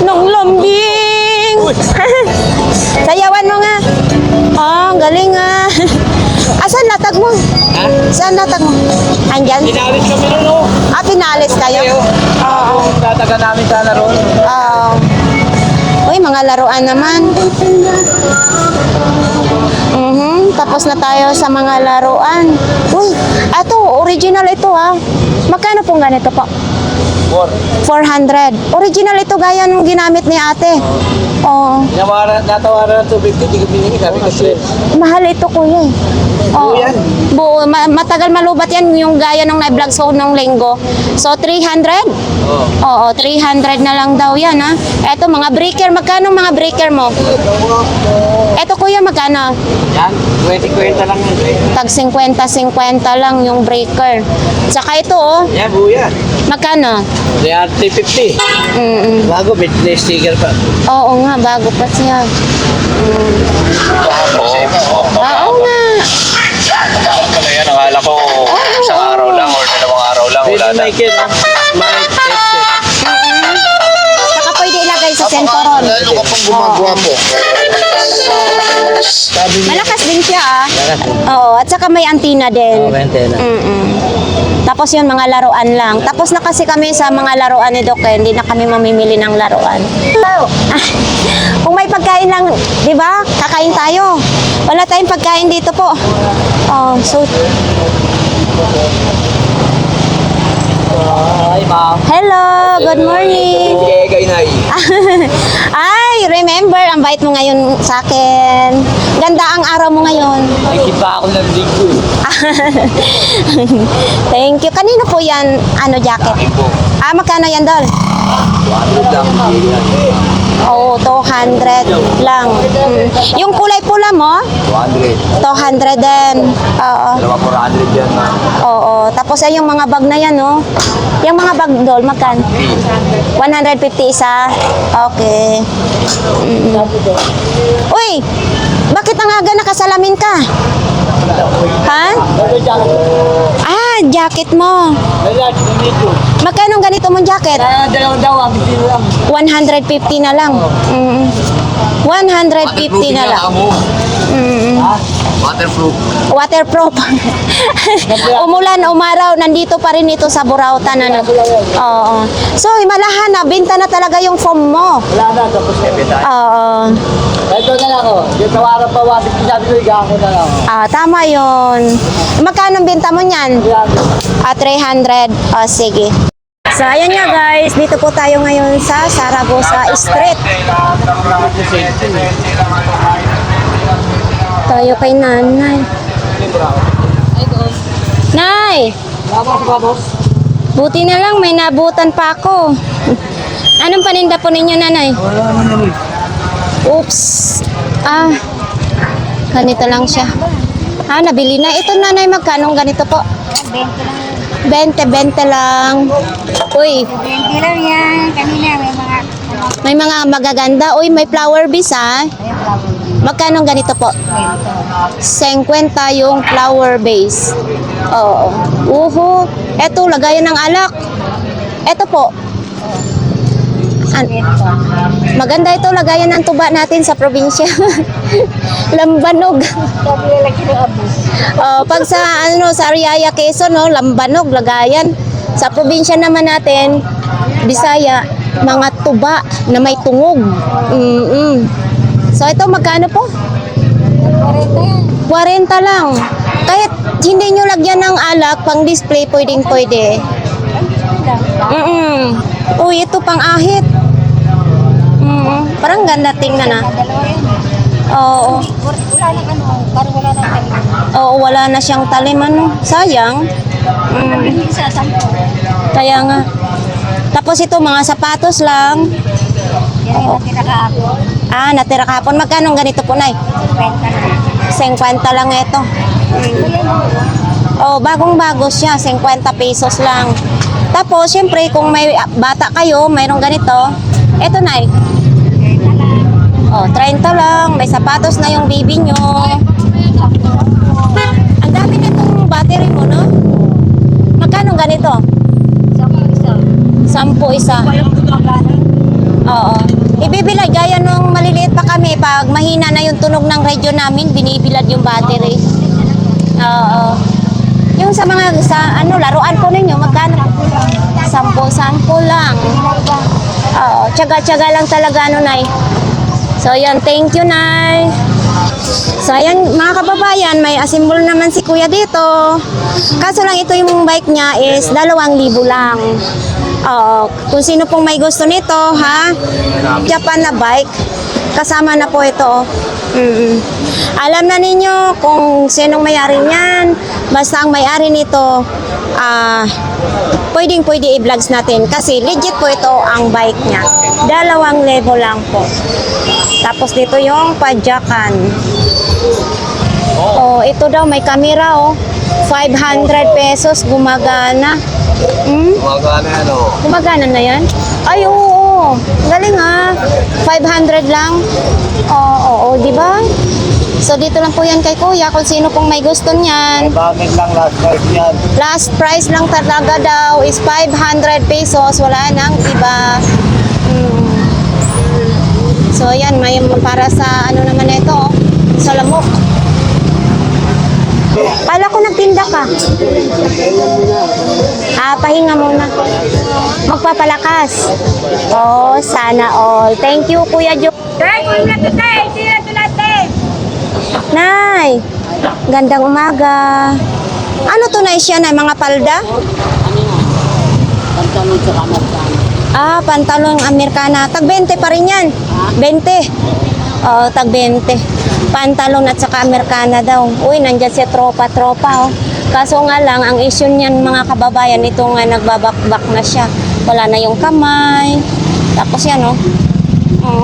Nung lambing! Sayawan mo nga. Oh, galing nga. Asan latag mo? Saan latag mo? Andyan? Pinalis kami nun, oh. Ah, pinalis kayo? Oo. Tataga namin sana ron. Oo. Uy, mga laruan naman. Tapos na tayo sa mga laruan. Uy, ito, original ito ha. Magkano pong ganito po? 400. Original ito gaya nung ginamit ni ate. Oo. Natawaran ng 250, di ko binigay. Sabi kasi, Mahal ito kuya eh. Oo. Buo, matagal malubat yan yung gaya nung na-vlog ko nung linggo. So 300? Oo, 300 na lang daw yan ha. Eto mga breaker, magkano mga breaker mo? Eto kuya, magkano? yan, 20-20 lang yan. Tag 50-50 lang yung breaker. Saka ito oh, Yan, buo yan. magkano? Yan, 350. Bago, may sticker pa. Oo nga, bago pa siya. Oo nga. Ano yan, akala ko isang araw lang or dalawang araw lang, wala Pwede na. may kit, may headset. Saka pwede ilagay sa sentoron. Lalo ka pang gumagawa po. Malakas din siya ah. Oo, at saka may antenna din. antena. Tapos yun, mga laruan lang. Tapos na kasi kami sa mga laruan ni Doc, hindi na kami mamimili ng laruan. Ah, kung may pagkain lang, di ba? Kakain tayo. Wala tayong pagkain dito po. Oh, so, Ay, ma'am. hello, good morning. Kaya na Ay, remember, ang bait mo ngayon sa akin. Ganda ang araw mo ngayon. Nagkipa ako ng linggo. Thank you. Kanino po yan, ano, jacket? Ah, magkano yan, Dol? Oo, 200 lang. Yung kulay pula mo? 200. 200 din. Oo. Dalawa 400 yan. Oo. Tapos ay yung mga bag na yan, no? Yung mga bag, Dol, magkano? 150 isa. Okay. Uy, bakit ang aga nakasalamin ka? Ha? Ah, jacket mo. Magkano ang ganito mong jacket? Dalawang daw, ang bitino lang. 150 na lang. 150 na lang. Waterproof. Waterproof. Umulan, umaraw, nandito pa rin ito sa Burautan. Ano? Oo. So, malahan na, binta na talaga yung foam mo. Wala na, tapos na. Oo. Ito na lang, oh. Yung tawaran pa, wabit sabi ko, higaan ko na lang. Ah, tama yun. Magkano ang binta mo niyan? 300. Sige. So, ayan nga guys, dito po tayo ngayon sa Saragosa Street. Tayo kay nanay. Nay! Buti na lang, may nabutan pa ako. Anong paninda po ninyo, nanay? Oops. Ah, ganito lang siya. Ah, nabili na. Ito, nanay, magkano ganito po? 20 lang. Uy, 20 lang yan. Kanina may mga may mga magaganda. Uy, may flower base, ha? Magkano ganito po? 50 yung flower base. Oo. Uhu. Eto, lagayan ng alak. Eto po. Maganda ito, lagayan ng tuba natin sa probinsya. Lambanog. Pag sa sa Ariaya, Quezon, no, lambanog, lagayan. Sa probinsya naman natin, Bisaya, mga tuba na may tungog. So ito magkano po? 40 lang. Kahit hindi nyo lagyan ng alak, pang display, pwede. Uy, ito pang ahit. Parang ganda tingnan na. Oo. wala nang ano, parang wala nang talim. Oo, wala na siyang talim, ano. Sayang. Hindi sa sampo. Kaya nga. Tapos ito, mga sapatos lang. Yan yung natira ka ako. Ah, natira kahapon. Magkano ganito po, Nay? 50 lang ito. Oh, bagong-bago siya. 50 pesos lang. Tapos, syempre, kung may bata kayo, mayroong ganito. Ito, Nay. Oh, 30 lang. May sapatos na yung baby nyo. Ang dami na itong battery mo, no? Magkano ganito? 10 isa. Oo. Ibibilad, gaya nung maliliit pa kami, pag mahina na yung tunog ng radio namin, binibilad yung battery. Oo. Yung sa mga, laruan po ninyo, magkano? 10 lang. Oo, tsaga-tsaga lang talaga, Nay. So, yan, thank you, Nay. So, ayan, mga kababayan, may assemble naman si Kuya dito. Kaso lang, ito yung bike niya is 2,000 lang. Kung sino pong may gusto nito, ha? Japan na bike. Kasama na po ito. Alam na ninyo kung sinong may-ari niyan. Basta ang may-ari nito, pwedeng-pwede i-vlogs natin. Kasi legit po ito ang bike niya. 2,000 lang po. Tapos dito yung padyakan. Oh, ito daw may camera, 500 pesos, gumagana. Gumagana yan, oh. Gumagana na yan? Ay, oo. Galing, ha. 500 lang. Oo, di ba? So, dito lang po yan kay Kuya kung sino pong may gusto niyan. Bakit lang last price yan? Last price lang talaga daw is 500 pesos. Wala nang iba. So, yan. May para sa ano naman ito, sa lamok. Kala ko nagtinda ka. Pahinga muna. Magpapalakas. Oh, sana all. Thank you, Kuya Jo. Nay, gandang umaga. Ano to, Nay, siya, Nay? Mga palda? Pantalon sa kamarkan. Pantalong Amerikana. Tag 20 pa rin yan. 20. Oh, tag 20. Pantalon at saka Amerikana daw. Uy, nandyan siya tropa-tropa, Kaso nga lang, ang issue niyan mga kababayan, ito nga nagbabakbak na siya. Wala na yung kamay. Tapos yan,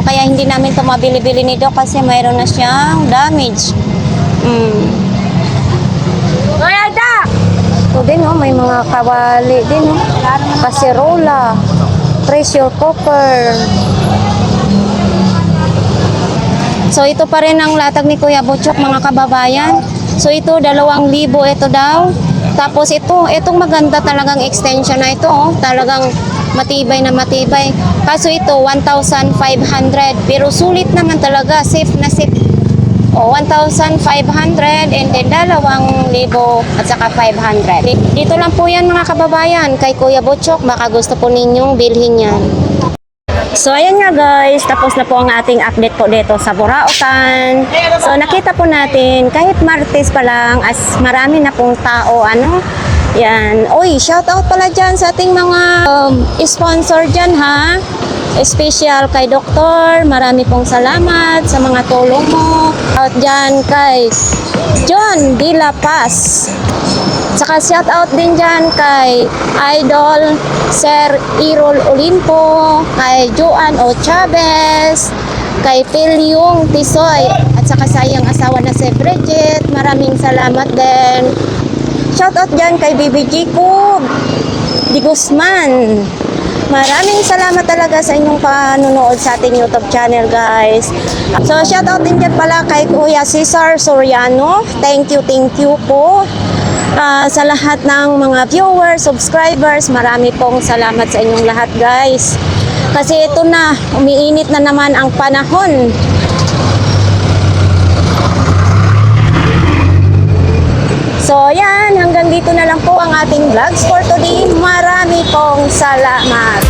kaya hindi namin ito mabili-bili nito kasi mayroon na siyang damage. Kaya da! Ito din, may mga kawali din, kaserola, pressure cooker. So ito pa rin ang latag ni Kuya Butchok, mga kababayan. So ito 2,000 ito daw. Tapos itong maganda talagang extension na ito, talagang matibay na matibay. Kaso ito 1,500 pero sulit naman talaga, safe na safe. 1,500 and then 2,000 at saka 500. Dito lang po yan mga kababayan kay Kuya Butchok, baka gusto po ninyong bilhin yan. So ayan nga guys, tapos na po ang ating update po dito sa Burautan. So nakita po natin kahit Martes pa lang as marami na pong tao, yan. Uy, shout out pala dyan sa ating mga sponsor dyan, ha. Special kay Doktor, marami pong salamat sa mga tulong mo. Out dyan kay John De La Paz. Saka shout out din dyan kay Idol Sir Irol Olimpo, kay Joan O. Chavez, kay Pilyong Tisoy, at saka sayang asawa na si Bridget. Maraming salamat din. Shout out dyan kay BBG Cub Di Guzman. Maraming salamat talaga sa inyong panunood sa ating YouTube channel, guys. So, shout out din dyan pala kay Kuya Cesar Soriano. Thank you po. Sa lahat ng mga viewers, subscribers, marami pong salamat sa inyong lahat, guys. Kasi ito na, umiinit na naman ang panahon. So, yan, hanggang dito na lang po ang ating vlogs for today. Marami pong salamat.